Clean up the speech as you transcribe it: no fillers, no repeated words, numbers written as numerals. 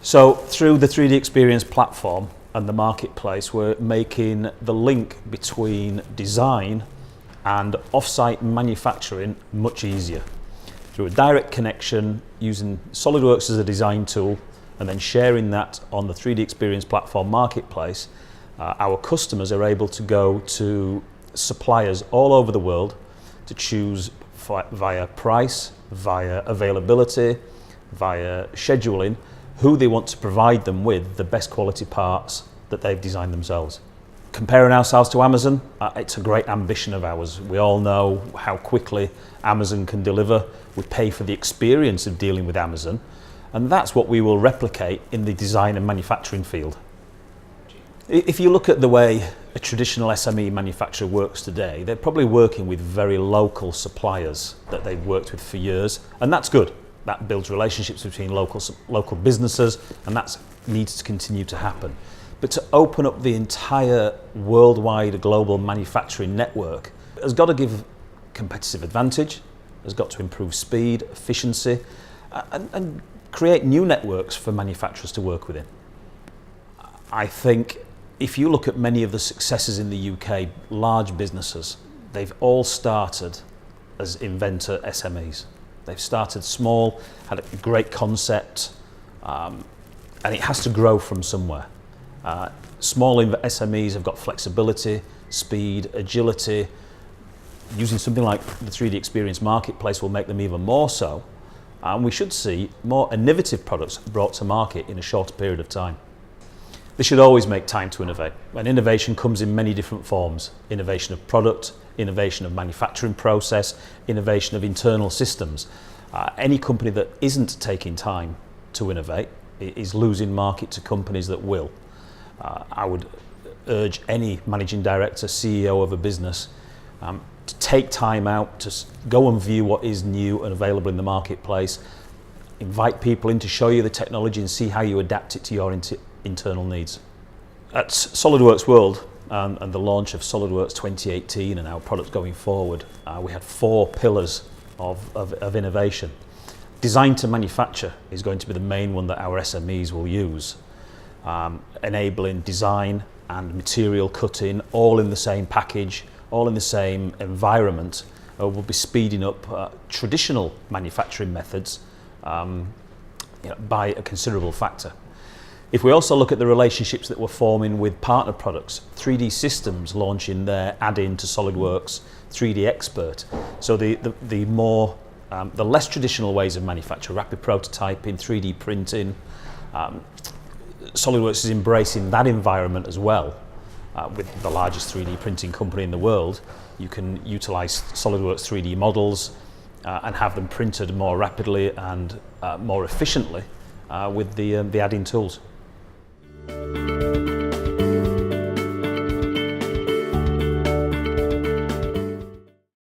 So through the 3D Experience platform and the marketplace, we're making the link between design and off-site manufacturing much easier. Through a direct connection, using SolidWorks as a design tool, and then sharing that on the 3D Experience platform marketplace, our customers are able to go to suppliers all over the world to choose via price, via availability, via scheduling, who they want to provide them with the best quality parts that they've designed themselves. Comparing ourselves to Amazon, it's a great ambition of ours. We all know how quickly Amazon can deliver. We pay for the experience of dealing with Amazon, and that's what we will replicate in the design and manufacturing field. If you look at the way a traditional SME manufacturer works today, they're probably working with very local suppliers that they've worked with for years, and that's good. That builds relationships between local businesses, and that needs to continue to happen. But to open up the entire worldwide global manufacturing network has got to give competitive advantage, has got to improve speed, efficiency, and create new networks for manufacturers to work within. I think if you look at many of the successes in the UK, large businesses, they've all started as inventor SMEs. They've started small, had a great concept, and it has to grow from somewhere. Small SMEs have got flexibility, speed, agility. Using something like the 3D Experience Marketplace will make them even more so. And we should see more innovative products brought to market in a shorter period of time. They should always make time to innovate. And innovation comes in many different forms. Innovation of product, innovation of manufacturing process, innovation of internal systems. Any company that isn't taking time to innovate is losing market to companies that will. I would urge any managing director, CEO of a business to take time out to go and view what is new and available in the marketplace. Invite people in to show you the technology and see how you adapt it to your internal needs. At SolidWorks World and the launch of SolidWorks 2018 and our products going forward, we had 4 pillars of innovation. Design to manufacture is going to be the main one that our SMEs will use, enabling design and material cutting all in the same package, all in the same environment. We'll be speeding up traditional manufacturing methods by a considerable factor. If we also look at the relationships that we're forming with partner products, 3D Systems launching their add-in to SolidWorks 3D Expert. So the less traditional ways of manufacture, rapid prototyping, 3D printing, SolidWorks is embracing that environment as well. With the largest 3D printing company in the world, you can utilize SolidWorks 3D models and have them printed more rapidly and more efficiently with the add-in tools.